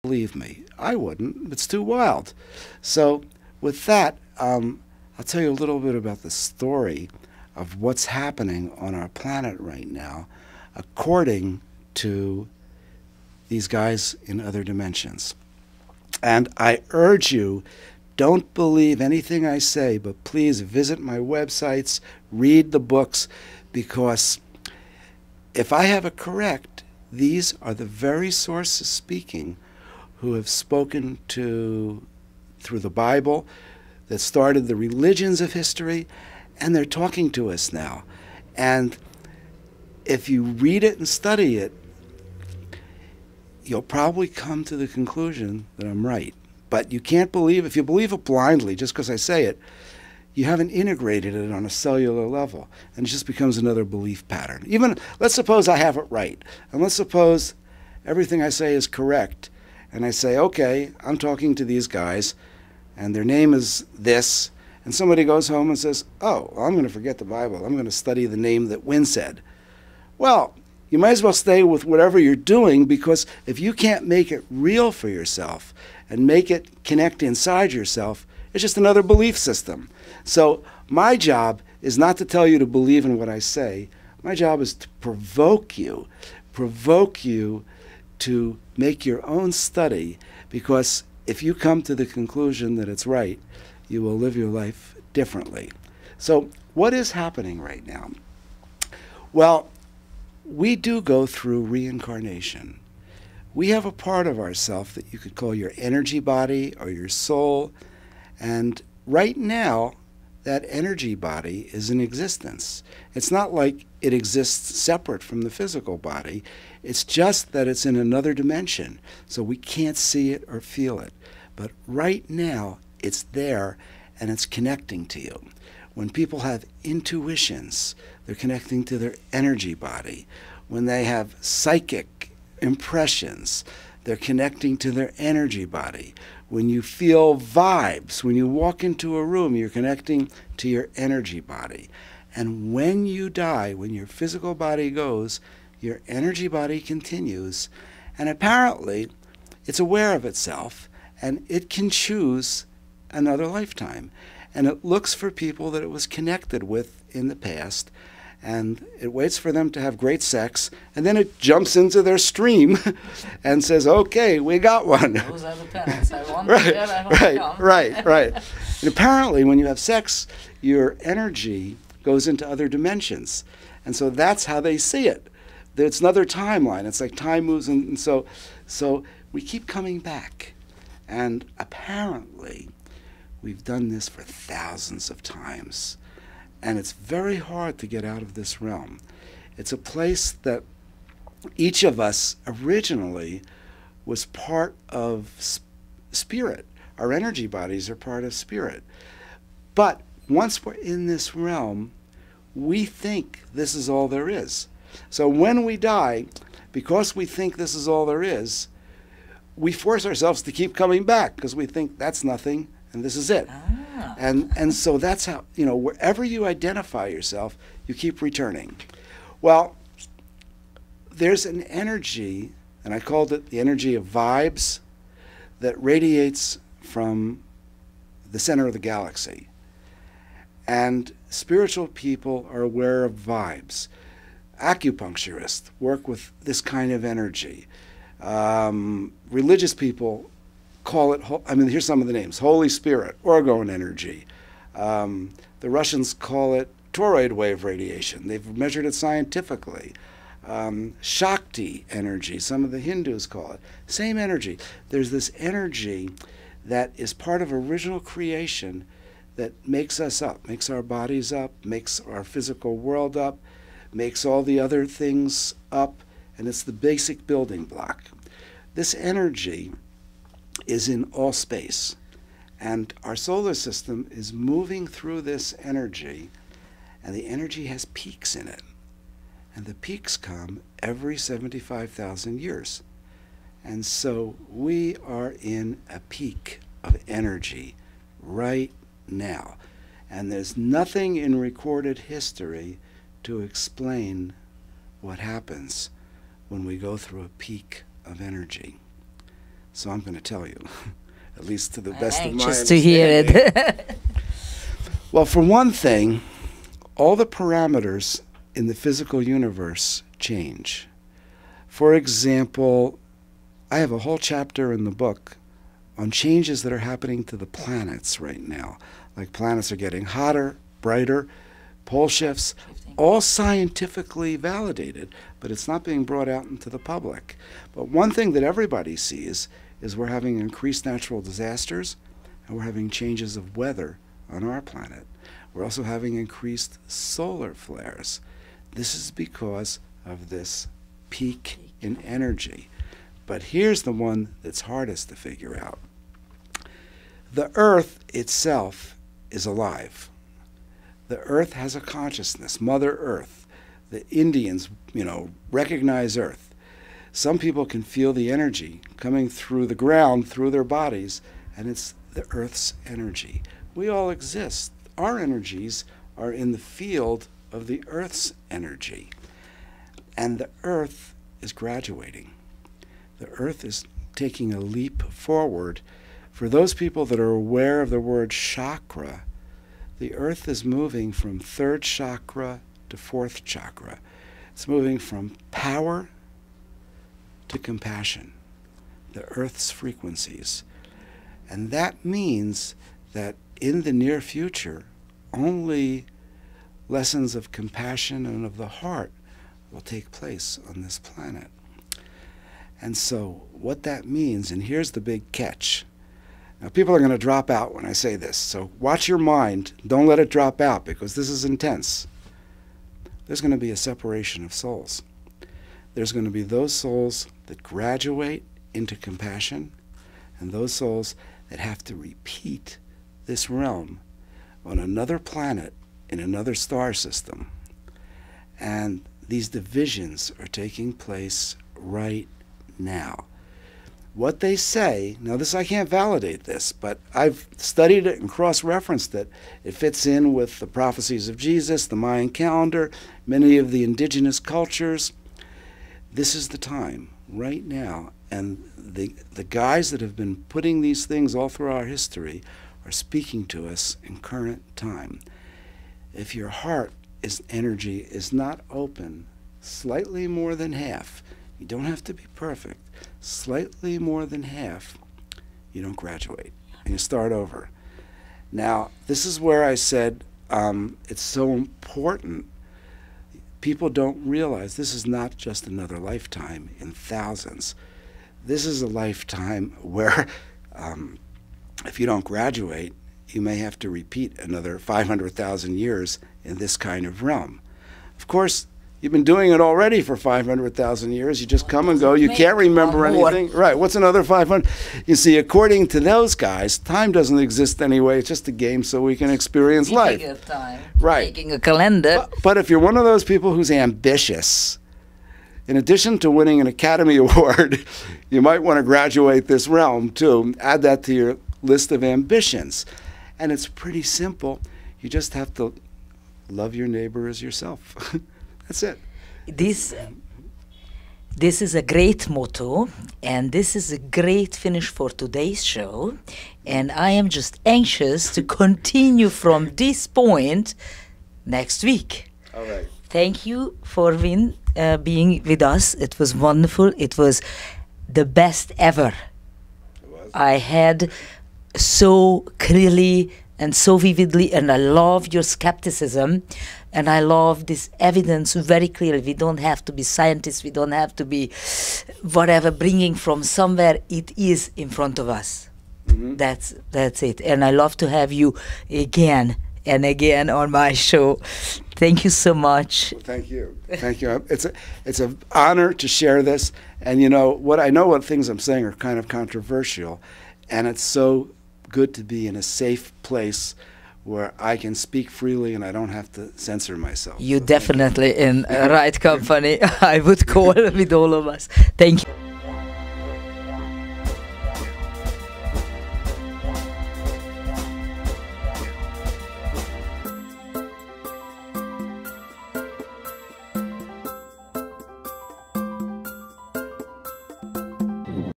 believe me. I wouldn't. It's too wild. So with that, I'll tell you a little bit about the story of what's happening on our planet right now, according to these guys in other dimensions. And I urge you, don't believe anything I say, but please visit my websites, read the books, because if I have it correct, these are the very sources speaking who have spoken to through the Bible, that started the religions of history, and they're talking to us now. And if you read it and study it, you'll probably come to the conclusion that I'm right. But you can't believe, if you believe it blindly, just because I say it, you haven't integrated it on a cellular level, and it just becomes another belief pattern. Even, let's suppose I have it right, and let's suppose everything I say is correct, and I say, okay, I'm talking to these guys, and their name is this, and somebody goes home and says, oh, well, I'm going to forget the Bible. I'm going to study the name that Wynn said. Well, you might as well stay with whatever you're doing, because if you can't make it real for yourself and make it connect inside yourself, it's just another belief system. So my job is not to tell you to believe in what I say. My job is to provoke you to make your own study, because if you come to the conclusion that it's right, you will live your life differently. So what is happening right now? Well, we do go through reincarnation. We have a part of ourself that you could call your energy body or your soul, and right now that energy body is in existence. It's not like it exists separate from the physical body. It's just that it's in another dimension, so we can't see it or feel it. But right now, it's there, and it's connecting to you. When people have intuitions, they're connecting to their energy body. When they have psychic impressions, they're connecting to their energy body. When you feel vibes, when you walk into a room, you're connecting to your energy body. And when you die, when your physical body goes, your energy body continues. And apparently, it's aware of itself, and it can choose another lifetime. And it looks for people that it was connected with in the past, and it waits for them to have great sex, and then it jumps into their stream and says, okay, we got one. Those are the parents. I want to get, I hope right, come. right. And apparently, when you have sex, your energy goes into other dimensions. And so that's how they see it. It's another timeline. It's like time moves, and so we keep coming back. And apparently, we've done this for thousands of times. And it's very hard to get out of this realm. It's a place that each of us originally was part of spirit. Our energy bodies are part of spirit. But once we're in this realm, we think this is all there is. So when we die, because we think this is all there is, we force ourselves to keep coming back, because we think that's nothing and this is it. Ah. And so that's how, wherever you identify yourself, you keep returning. Well, there's an energy, and I called it the energy of vibes, that radiates from the center of the galaxy. And spiritual people are aware of vibes. Acupuncturists work with this kind of energy. Religious people call it, here's some of the names: Holy Spirit, orgone energy. The Russians call it toroid wave radiation. They've measured it scientifically. Shakti energy, some of the Hindus call it. Same energy. There's this energy that is part of original creation that makes us up, makes our bodies up, makes our physical world up, makes all the other things up, and it's the basic building block. This energy is in all space, and our solar system is moving through this energy, and the energy has peaks in it, and the peaks come every 75,000 years. And so we are in a peak of energy right now, and there's nothing in recorded history to explain what happens when we go through a peak of energy. so I'm going to tell you, at least to the best of my anxious to hear it. Well, for one thing, all the parameters in the physical universe change. For example, I have a whole chapter in the book on changes that are happening to the planets right now. Like planets are getting hotter, brighter, pole shifts, all scientifically validated, but it's not being brought out into the public. But one thing that everybody sees is we're having increased natural disasters, and we're having changes of weather on our planet. We're also having increased solar flares. This is because of this peak in energy. But here's the one that's hardest to figure out. The Earth itself is alive. The Earth has a consciousness, Mother Earth. The Indians, recognize Earth. Some people can feel the energy coming through the ground, through their bodies, and it's the Earth's energy. We all exist. Our energies are in the field of the Earth's energy. And the Earth is graduating. The Earth is taking a leap forward. For those people that are aware of the word chakra, the Earth is moving from third chakra to fourth chakra. It's moving from power to compassion, the Earth's frequencies. And that means that in the near future, only lessons of compassion and of the heart will take place on this planet. And so what that means, and here's the big catch. Now people are going to drop out when I say this, so watch your mind. Don't let it drop out because this is intense. There's going to be a separation of souls. There's going to be those souls that graduate into compassion and those souls that have to repeat this realm on another planet in another star system. And these divisions are taking place right now. What they say, now this I can't validate this, but I've studied it and cross-referenced it. It fits in with the prophecies of Jesus, the Mayan calendar, many of the indigenous cultures. This is the time right now, and the guys that have been putting these things all through our history are speaking to us in current time. If your heart energy is not open slightly more than half, you don't have to be perfect, slightly more than half, you don't graduate and you start over. Now, this is where I said it's so important. People don't realize this is not just another lifetime in thousands. This is a lifetime where if you don't graduate, you may have to repeat another 500,000 years in this kind of realm. Of course, you've been doing it already for 500,000 years. You just come and go. You can't remember anything. Right. What's another 500? You see, according to those guys, time doesn't exist anyway. It's just a game so we can experience life. Of time. Right. Making a calendar. But if you're one of those people who's ambitious, in addition to winning an Academy Award, you might want to graduate this realm too. Add that to your list of ambitions. And it's pretty simple. You just have to love your neighbor as yourself. That's it. This is a great motto, and this is a great finish for today's show. And I am just anxious to continue from this point next week. All right. Thank you for Wynn being with us. It was wonderful. It was the best ever. It was. I had so clearly and so vividly, and I love your skepticism, and I love this evidence very clearly. We don't have to be scientists, we don't have to be whatever, bringing from somewhere. It is in front of us. Mm-hmm. That's it. And I love to have you again and again on my show. Thank you so much. Well, thank you. Thank you. It's an honor to share this. And you know what things I'm saying are kind of controversial, and it's so good to be in a safe place where I can speak freely and I don't have to censor myself. You're definitely in the right company. I would call with all of us. Thank you.